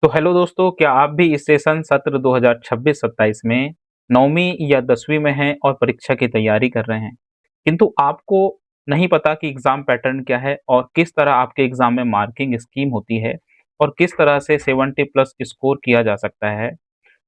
तो हेलो दोस्तों, क्या आप भी इस सेशन सत्र 2026-27 में 9वीं या 10वीं में हैं और परीक्षा की तैयारी कर रहे हैं, किंतु आपको नहीं पता कि एग्ज़ाम पैटर्न क्या है और किस तरह आपके एग्ज़ाम में मार्किंग स्कीम होती है और किस तरह से 70 प्लस स्कोर किया जा सकता है।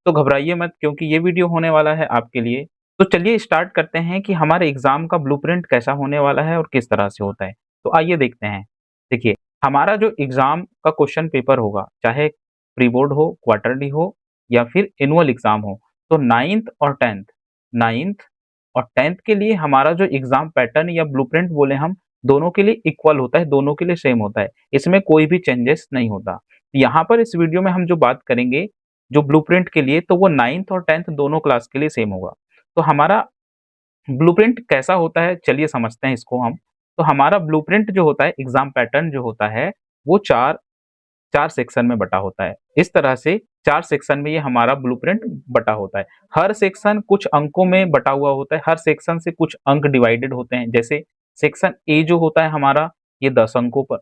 तो घबराइए मत, क्योंकि ये वीडियो होने वाला है आपके लिए। तो चलिए स्टार्ट करते हैं कि हमारे एग्ज़ाम का ब्लूप्रिंट कैसा होने वाला है और किस तरह से होता है। तो आइए देखते हैं। देखिए, हमारा जो एग्ज़ाम का क्वेश्चन पेपर होगा, चाहे प्री बोर्ड हो, क्वार्टरली हो या फिर एनुअल एग्ज़ाम हो, तो 9th और 10th के लिए हमारा जो एग्ज़ाम पैटर्न या ब्लूप्रिंट बोले हम, दोनों के लिए इक्वल होता है, दोनों के लिए सेम होता है। इसमें कोई भी चेंजेस नहीं होता। यहाँ पर इस वीडियो में हम जो बात करेंगे, जो ब्लूप्रिंट के लिए, तो वो 9th और 10th दोनों क्लास के लिए सेम होगा। तो हमारा ब्लूप्रिंट कैसा होता है, चलिए समझते हैं इसको हम। तो हमारा ब्लूप्रिंट जो होता है, एग्ज़ाम पैटर्न जो होता है, वो 4 4 सेक्शन में बँटा होता है। इस तरह से 4 सेक्शन में ये हमारा ब्लूप्रिंट बँटा होता है। हर सेक्शन कुछ अंकों में बँटा हुआ होता है, हर सेक्शन से कुछ अंक डिवाइडेड होते हैं। जैसे सेक्शन ए जो होता है हमारा, ये 10 अंकों पर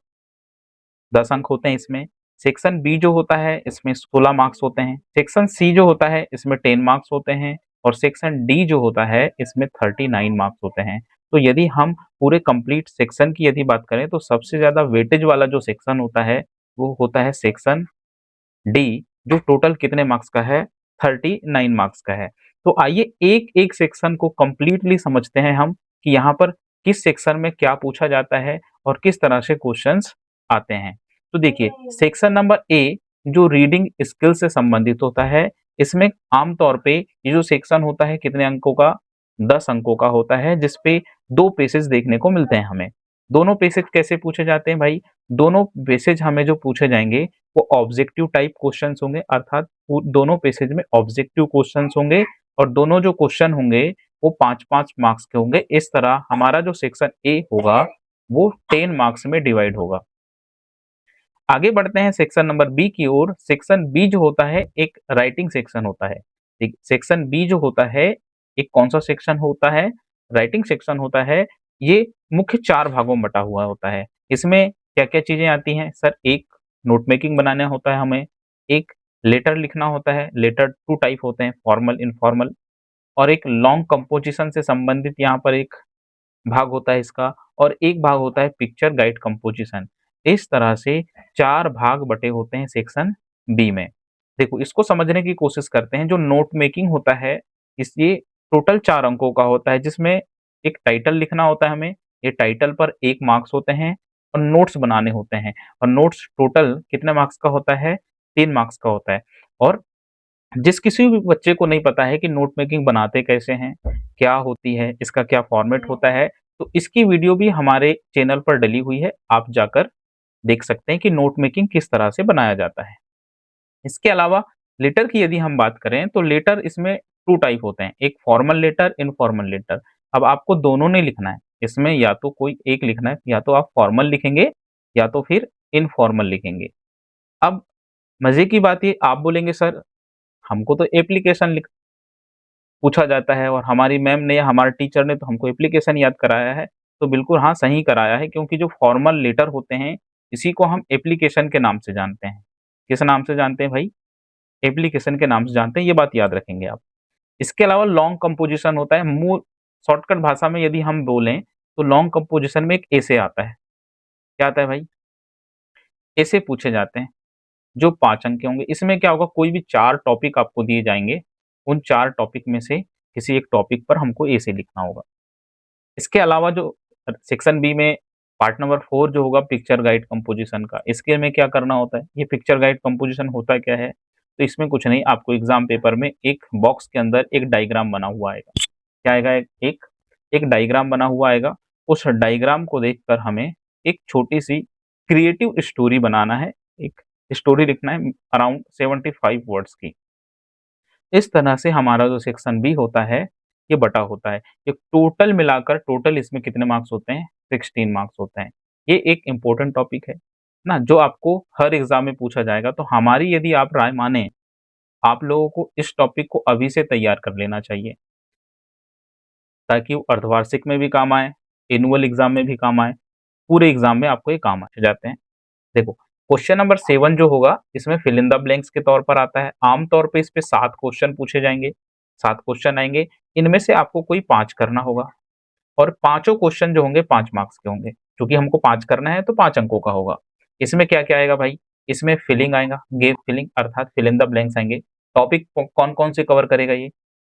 10 अंक होते हैं इसमें। सेक्शन बी जो होता है, इसमें 16 मार्क्स होते हैं। सेक्शन सी जो होता है, इसमें 10 मार्क्स होते हैं और सेक्शन डी जो होता है, इसमें 39 मार्क्स होते हैं। तो यदि हम पूरे कंप्लीट सेक्शन की यदि बात करें, तो सबसे ज़्यादा वेटेज वाला जो सेक्शन होता है, वो होता है सेक्शन डी, जो टोटल कितने मार्क्स का है, 39 मार्क्स का है। तो आइए एक-एक सेक्शन को कंप्लीटली समझते हैं हम कि यहाँ पर किस सेक्शन में क्या पूछा जाता है और किस तरह से क्वेश्चंस आते हैं। तो देखिए, सेक्शन नंबर ए जो रीडिंग स्किल से संबंधित होता है, इसमें आम तौर पे ये जो सेक्शन होता है कितने अंकों का, 10 अंकों का होता है, जिस पे 2 पेसेज देखने को मिलते हैं हमें। दोनों पेसेज कैसे पूछे जाते हैं भाई? दोनों पेसेज हमें जो पूछे जाएँगे, वो ऑब्जेक्टिव टाइप क्वेश्चंस होंगे, अर्थात दोनों पैसेज में ऑब्जेक्टिव क्वेश्चंस होंगे और दोनों जो क्वेश्चन होंगे वो 5-5 मार्क्स के होंगे। इस तरह हमारा जो सेक्शन ए होगा, वो 10 मार्क्स में डिवाइड होगा। आगे बढ़ते हैं सेक्शन नंबर बी की ओर। सेक्शन बी जो होता है, एक राइटिंग सेक्शन होता है। ठीक, सेक्शन बी जो होता है, एक कौन सा सेक्शन होता है, राइटिंग सेक्शन होता है। ये मुख्य 4 भागों में बटा हुआ होता है। इसमें क्या-क्या चीजें आती हैं सर? एक नोट मेकिंग बनाना होता है हमें, एक लेटर लिखना होता है। लेटर 2 टाइप होते हैं, फॉर्मल, इनफॉर्मल, और एक लॉन्ग कंपोजिशन से संबंधित यहाँ पर एक भाग होता है इसका, और एक भाग होता है पिक्चर गाइड कंपोजिशन। इस तरह से 4 भाग बटे होते हैं सेक्शन बी में। देखो, इसको समझने की कोशिश करते हैं। जो नोट मेकिंग होता है, इस ये टोटल 4 अंकों का होता है, जिसमें एक टाइटल लिखना होता है हमें। ये टाइटल पर 1 मार्क्स होते हैं और नोट्स बनाने होते हैं, और नोट्स टोटल कितने मार्क्स का होता है? 3 मार्क्स का होता है। और जिस किसी भी बच्चे को नहीं पता है कि नोट मेकिंग बनाते कैसे हैं, क्या होती है, इसका क्या फॉर्मेट होता है, तो इसकी वीडियो भी हमारे चैनल पर डली हुई है। आप जाकर देख सकते हैं कि नोट मेकिंग किस तरह से बनाया जाता है। इसके अलावा लेटर की यदि हम बात करें, तो लेटर इसमें 2 टाइप होते हैं, एक फॉर्मल लेटर, इनफॉर्मल लेटर। अब आपको दोनों नहीं लिखना है, इसमें या तो कोई एक लिखना है, या तो आप फॉर्मल लिखेंगे या तो फिर इनफॉर्मल लिखेंगे। अब मज़े की बात ये, आप बोलेंगे सर हमको तो एप्लीकेशन लिख पूछा जाता है और हमारी मैम ने या हमारे टीचर ने तो हमको एप्लीकेशन याद कराया है। तो बिल्कुल हाँ, सही कराया है, क्योंकि जो फॉर्मल लेटर होते हैं, इसी को हम एप्लीकेशन के नाम से जानते हैं। किस नाम से जानते हैं भाई? एप्लीकेशन के नाम से जानते हैं, ये बात याद रखेंगे आप। इसके अलावा लॉन्ग कंपोज़िशन होता है। मूल शॉर्टकट भाषा में यदि हम बोलें, तो लॉन्ग कंपोज़िशन में एक एसे आता है। क्या आता है भाई? एसे पूछे जाते हैं, जो 5 अंक के होंगे। इसमें क्या होगा, कोई भी 4 टॉपिक आपको दिए जाएँगे, उन 4 टॉपिक में से किसी एक टॉपिक पर हमको एसे लिखना होगा। इसके अलावा जो सेक्शन बी में पार्ट नंबर 4 जो होगा पिक्चर गाइड कंपोजिशन का, इसके में क्या करना होता है? ये पिक्चर गाइड कंपोजिशन होता क्या है? तो इसमें कुछ नहीं, आपको एग्जाम पेपर में एक बॉक्स के अंदर एक डायग्राम बना हुआ आएगा। क्या आएगा? एक एक डायग्राम बना हुआ आएगा। उस डायग्राम को देखकर हमें एक छोटी-सी क्रिएटिव स्टोरी बनाना है, एक स्टोरी लिखना है अराउंड 75 वर्ड्स की। इस तरह से हमारा जो सेक्शन बी होता है, ये बटा होता है। ये टोटल मिलाकर टोटल इसमें कितने मार्क्स होते हैं? 16 मार्क्स होते हैं। ये एक इम्पोर्टेंट टॉपिक है ना, जो आपको हर एग्ज़ाम में पूछा जाएगा। तो हमारी यदि आप राय मानें, आप लोगों को इस टॉपिक को अभी से तैयार कर लेना चाहिए, ताकि वो अर्धवार्षिक में भी काम आए, एनुअल एग्ज़ाम में भी काम आए, पूरे एग्ज़ाम में आपको ये काम आ जाते हैं। देखो, क्वेश्चन नंबर 7 जो होगा इसमें फिल इन द ब्लैंक्स के तौर पर आता है। आमतौर पे इस पे 7 क्वेश्चन पूछे जाएंगे, 7 क्वेश्चन आएंगे, इनमें से आपको कोई 5 करना होगा और पांचों क्वेश्चन जो होंगे 5 मार्क्स के होंगे। क्योंकि हमको 5 करना है तो 5 अंकों का होगा। इसमें क्या-क्या आएगा भाई? इसमें फिलिंग आएगा, गिव फिलिंग अर्थात फिल इन द ब्लैंक्स आएंगे। टॉपिक कौन-कौन से कवर करेगा ये?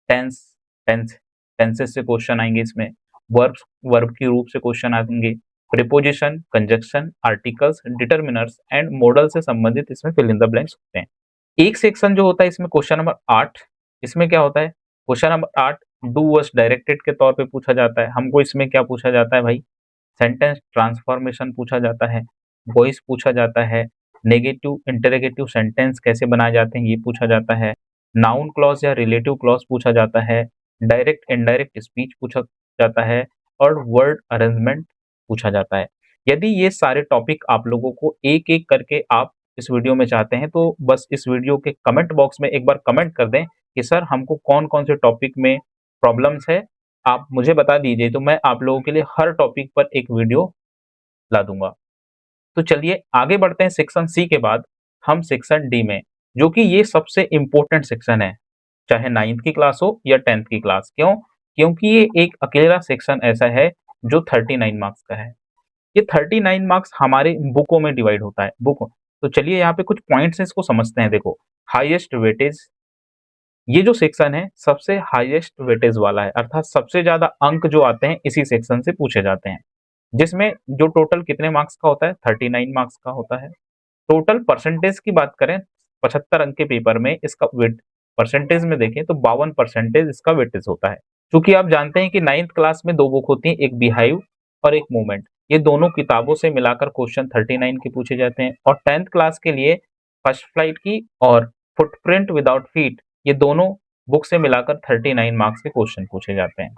टेंस, टेंस टेंसेस से क्वेश्चन आएंगे इसमें, वर्ब्स वर्ब के रूप से क्वेश्चन आएंगे, preposition, conjunction, articles, determiners and model से संबंधित इसमें फिल इन द ब्लैंक्स होते हैं। एक सेक्शन जो होता है इसमें क्वेश्चन नंबर 8, इसमें क्या होता है? Question number 8 do was directed के तौर पे पूछा जाता है। हमको इसमें क्या पूछा जाता है भाई? सेंटेंस ट्रांसफॉर्मेशन पूछा जाता है, वॉइस पूछा जाता है, नेगेटिव इंटरोगेटिव सेंटेंस कैसे बनाए जाते हैं ये पूछा जाता है, नाउन क्लॉज या रिलेटिव क्लॉज पूछा जाता है, डायरेक्ट इनडायरेक्ट स्पीच पूछा जाता है और वर्ड अरेंजमेंट पूछा जाता है। यदि ये सारे टॉपिक आप लोगों को एक-एक करके आप इस वीडियो में चाहते हैं तो बस इस वीडियो के कमेंट बॉक्स में एक बार कमेंट कर दें कि सर हमको कौन-कौन से टॉपिक में प्रॉब्लम्स है, आप मुझे बता दीजिए तो मैं आप लोगों के लिए हर टॉपिक पर एक वीडियो ला दूँगा। तो चलिए आगे बढ़ते हैं सेक्शन सी के बाद हम सेक्शन डी में, जो कि ये सबसे इम्पोर्टेंट सेक्शन है, चाहे 9th की क्लास हो या 10th की क्लास। क्यों? क्योंकि ये एक अकेला सेक्शन ऐसा है जो 39 मार्क्स का है। ये 39 मार्क्स हमारे बुकों में डिवाइड होता है, बुक। तो चलिए यहाँ पे कुछ पॉइंट्स हैं इसको समझते हैं। देखो, हाईएस्ट वेटेज, ये जो सेक्शन है सबसे हाईएस्ट वेटेज वाला है, अर्थात सबसे ज्यादा अंक जो आते हैं इसी सेक्शन से पूछे जाते हैं, जिसमें जो टोटल कितने मार्क्स का होता है? 39 मार्क्स का होता है। टोटल परसेंटेज की बात करें 75 अंक के पेपर में इसका वेट परसेंटेज में देखें तो 52% इसका वेटेज होता है। क्योंकि आप जानते हैं कि 9th क्लास में 2 बुक होती हैं, एक बिहाइव और एक मूवमेंट। ये दोनों किताबों से मिलाकर क्वेश्चन 39 के पूछे जाते हैं और 10th क्लास के लिए फर्स्ट फ्लाइट की और फुटप्रिंट विदाउट फीट, ये दोनों बुक से मिलाकर 39 मार्क्स के क्वेश्चन पूछे जाते हैं।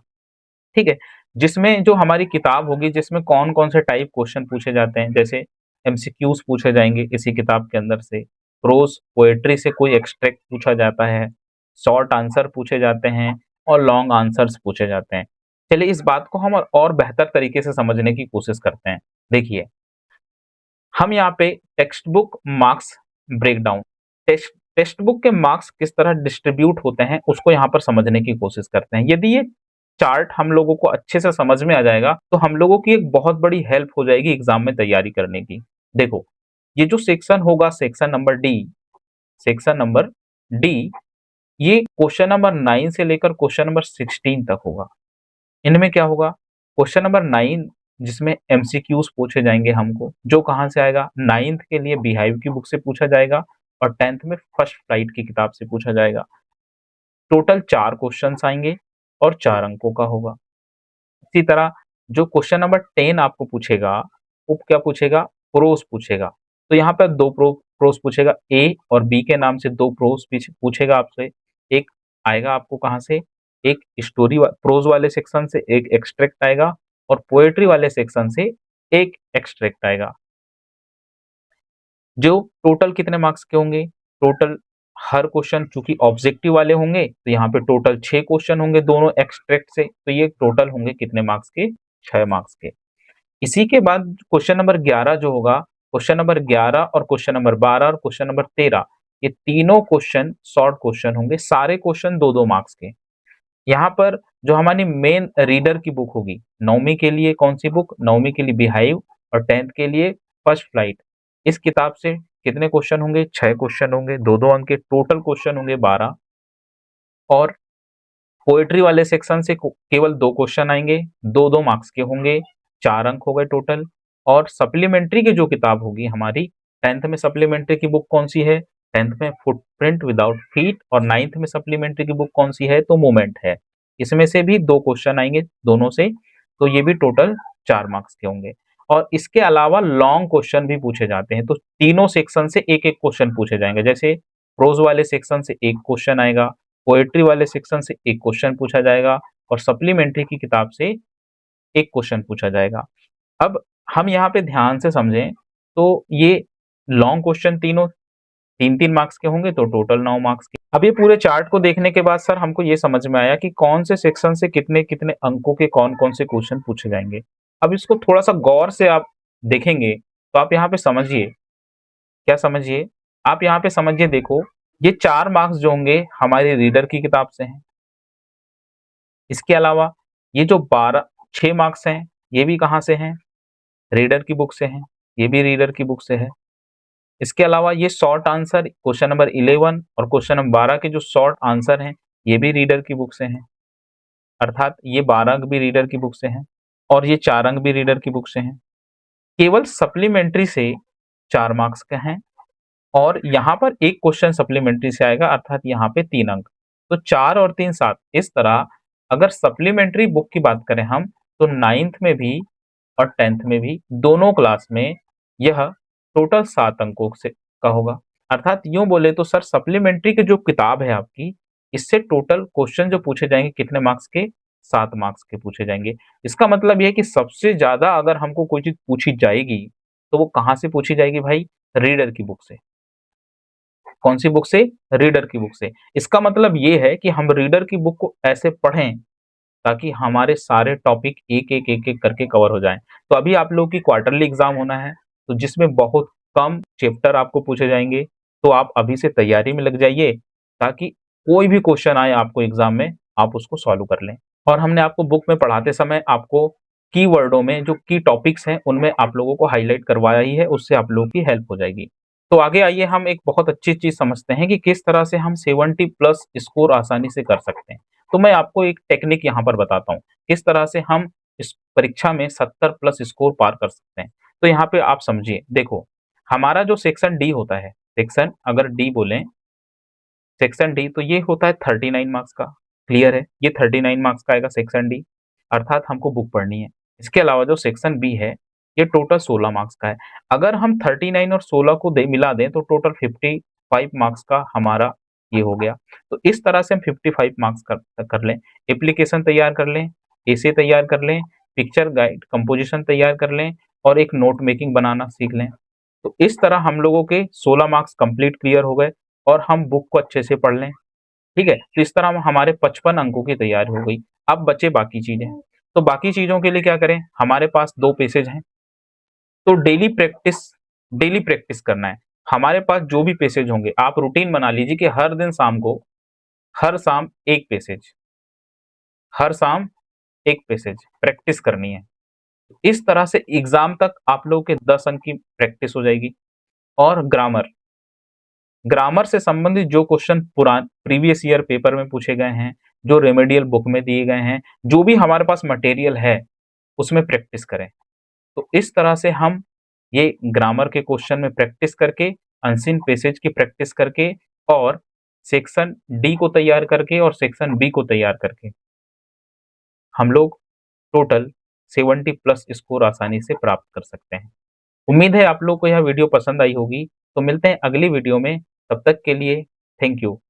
ठीक है, जिसमें जो हमारी किताब होगी जिसमें कौन-कौन से टाइप क्वेश्चन पूछे जाते हैं, जैसे एमसीक्यूज पूछे जाएंगे इसी किताब के अंदर से, प्रोज पोएट्री से कोई एक्सट्रैक्ट पूछा जाता है, शॉर्ट आंसर पूछे जाते हैं और लॉन्ग आंसर्स पूछे जाते हैं। चलिए इस बात को हम और बेहतर तरीके से समझने की कोशिश करते हैं। देखिए, हम यहाँ पे text book marks breakdown, text book के मार्क्स किस तरह डिस्ट्रीब्यूट होते हैं उसको यहाँ पर समझने की कोशिश करते हैं। यदि ये चार्ट हम लोगों को अच्छे से समझ में आ जाएगा तो हम लोगों की एक बहुत बड़ी हेल्प हो जाएगी एग्जाम में तैयारी करने की। देखो, ये जो सेक्शन होगा section number D, section number D, ये क्वेश्चन नंबर 9 से लेकर क्वेश्चन नंबर 16 तक होगा। इनमें क्या होगा? क्वेश्चन नंबर 9 जिसमें एमसीक्यूज पूछे जाएंगे हमको, जो कहाँ से आएगा? 9th के लिए बिहाइव की बुक से पूछा जाएगा और 10th में फर्स्ट फ्लाइट की किताब से पूछा जाएगा। टोटल 4 क्वेश्चंस आएंगे और 4 अंकों का होगा। इसी तरह जो क्वेश्चन नंबर 10 आपको पूछेगा, वो क्या पूछेगा? प्रोज पूछेगा। तो यहाँ पर 2 प्रोज पूछेगा, ए और बी के नाम से 2 प्रोज पूछेगा आपसे। एक आएगा आपको कहाँ से? एक स्टोरी प्रोज वाले सेक्शन से एक एक्सट्रैक्ट आएगा और पोएट्री वाले सेक्शन से एक एक्सट्रैक्ट आएगा। जो टोटल कितने मार्क्स के होंगे? टोटल हर क्वेश्चन चूंकि ऑब्जेक्टिव वाले होंगे तो यहाँ पे टोटल 6 क्वेश्चन होंगे दोनों एक्सट्रैक्ट से, तो ये टोटल होंगे कितने मार्क्स के? 6 मार्क्स के। इसी के बाद क्वेश्चन नंबर 11 जो होगा, क्वेश्चन नंबर 11 और क्वेश्चन नंबर 12 और क्वेश्चन नंबर 13, ये तीनों क्वेश्चन शॉर्ट क्वेश्चन होंगे, सारे क्वेश्चन 2-2 मार्क्स के। यहाँ पर जो हमारी मेन रीडर की बुक होगी, 9वीं के लिए कौन सी बुक? 9वीं के लिए बिहाइव और 10th के लिए फर्स्ट फ्लाइट। इस किताब से कितने क्वेश्चन होंगे? 6 क्वेश्चन होंगे, 2-2 अंक के, टोटल क्वेश्चन होंगे 12। और पोएट्री वाले सेक्शन से केवल 2 क्वेश्चन आएंगे, 2-2 मार्क्स के होंगे, 4 अंक हो गए टोटल। और सप्लीमेंट्री की जो किताब होगी हमारी, 10th में सप्लीमेंट्री की बुक कौन सी है? 10th में फुटप्रिंट विदाउट फीट और 9th में सप्लीमेंट्री की बुक कौन सी है? तो मूवमेंट है। इसमें से भी 2 क्वेश्चन आएंगे दोनों से, तो ये भी टोटल 4 मार्क्स के होंगे। और इसके अलावा लॉन्ग क्वेश्चन भी पूछे जाते हैं, तो तीनों सेक्शन से एक-एक क्वेश्चन पूछे जाएंगे। जैसे प्रोज वाले सेक्शन से 1 क्वेश्चन आएगा, पोएट्री वाले सेक्शन से 1 क्वेश्चन पूछा जाएगा और सप्लीमेंट्री की किताब से 1 क्वेश्चन पूछा जाएगा। अब हम यहाँ पे ध्यान से समझें तो ये लॉन्ग क्वेश्चन तीनों 3-3 मार्क्स के होंगे, तो टोटल 9 मार्क्स के। अब ये पूरे चार्ट को देखने के बाद सर हमको ये समझ में आया कि कौन से सेक्शन से कितने-कितने अंकों के कौन-कौन से क्वेश्चन पूछे जाएंगे। अब इसको थोड़ा सा गौर से आप देखेंगे तो आप यहाँ पे समझिए क्या समझिए, आप यहाँ पे समझिए, देखो ये 4 मार्क्स जो होंगे हमारे रीडर की किताब से हैं। इसके अलावा ये जो 6 मार्क्स हैं, ये भी कहाँ से हैं? रीडर की बुक से हैं, ये भी रीडर की बुक से है। इसके अलावा ये शॉर्ट आंसर क्वेश्चन नंबर 11 और क्वेश्चन नंबर 12 के जो शॉर्ट आंसर हैं, ये भी रीडर की बुक से हैं। अर्थात ये 12 अंक भी रीडर की बुक से हैं और ये 4 अंक भी रीडर की बुक से हैं। केवल सप्लीमेंट्री से 4 मार्क्स के हैं और यहाँ पर एक क्वेश्चन सप्लीमेंट्री से आएगा, अर्थात यहाँ पे 3 अंक। तो 4 और 3 7। इस तरह अगर सप्लीमेंट्री बुक की बात करें हम, तो 9th में भी और 10th में भी दोनों क्लास में यह टोटल 7 अंकों से का होगा। अर्थात यूँ बोले तो सर सप्लीमेंट्री की जो किताब है आपकी, इससे टोटल क्वेश्चन जो पूछे जाएँगे कितने मार्क्स के? 7 मार्क्स के पूछे जाएँगे। इसका मतलब ये है कि सबसे ज़्यादा अगर हमको कोई चीज़ पूछी जाएगी, तो वो कहाँ से पूछी जाएगी भाई? रीडर की बुक से। कौन सी बुक से? रीडर की बुक से। इसका मतलब ये है कि हम रीडर की बुक को ऐसे पढ़ें ताकि हमारे सारे टॉपिक एक-एक करके कवर हो जाएँ। तो अभी आप लोगों की क्वार्टरली एग्ज़ाम होना है, तो जिसमें बहुत कम चैप्टर आपको पूछे जाएँगे, तो आप अभी से तैयारी में लग जाइए ताकि कोई भी क्वेश्चन आए आपको एग्ज़ाम में, आप उसको सॉल्व कर लें। और हमने आपको बुक में पढ़ाते समय आपको कीवर्डों में जो की टॉपिक्स हैं, उनमें आप लोगों को हाइलाइट करवाया ही है, उससे आप लोगों की हेल्प हो जाएगी। तो आगे आइए हम एक बहुत अच्छी चीज़ समझते हैं कि किस तरह से हम 70 प्लस स्कोर आसानी से कर सकते हैं। तो मैं आपको एक टेक्निक यहाँ पर बताता हूँ, किस तरह से हम इस परीक्षा में 70 प्लस स्कोर पार कर सकते हैं। तो यहाँ पे आप समझिए, देखो हमारा जो सेक्शन डी होता है, सेक्शन अगर डी बोलें, सेक्शन डी तो ये होता है 39 मार्क्स का, क्लियर है? ये 39 मार्क्स का आएगा सेक्शन डी, अर्थात हमको बुक पढ़नी है। इसके अलावा जो सेक्शन बी है, ये टोटल 16 मार्क्स का है। अगर हम 39 और 16 को मिला दें तो टोटल 55 मार्क्स का हमारा ये हो गया। तो इस तरह से हम 55 मार्क्स कर लें, एप्लीकेशन तैयार कर लें, एसे तैयार कर लें, पिक्चर गाइड कंपोजिशन तैयार कर लें और एक नोट मेकिंग बनाना सीख लें। तो इस तरह हम लोगों के 16 मार्क्स कंप्लीट क्लियर हो गए और हम बुक को अच्छे से पढ़ लें, ठीक है? तो इस तरह हम हमारे 55 अंकों की तैयारी हो गई। अब बचे बाकी चीज़ें। तो बाकी चीज़ों के लिए क्या करें? हमारे पास 2 पैसेज हैं, तो डेली प्रैक्टिस करना है। हमारे पास जो भी पैसेज होंगे, आप रूटीन बना लीजिए कि हर दिन शाम को, हर शाम 1 पैसेज, हर शाम 1 पैसेज प्रैक्टिस करनी है। इस तरह से एग्ज़ाम तक आप लोगों के 10 अंक की प्रैक्टिस हो जाएगी। और ग्रामर, ग्रामर से संबंधित जो क्वेश्चन प्रीवियस ईयर पेपर में पूछे गए हैं, जो रेमेडियल बुक में दिए गए हैं, जो भी हमारे पास मटेरियल है, उसमें प्रैक्टिस करें। तो इस तरह से हम ये ग्रामर के क्वेश्चन में प्रैक्टिस करके, अनसीन पैसेज की प्रैक्टिस करके और सेक्शन डी को तैयार करके और सेक्शन बी को तैयार करके हम लोग टोटल 70 प्लस स्कोर आसानी से प्राप्त कर सकते हैं। उम्मीद है आप लोग को यह वीडियो पसंद आई होगी। तो मिलते हैं अगली वीडियो में, तब तक के लिए थैंक यू।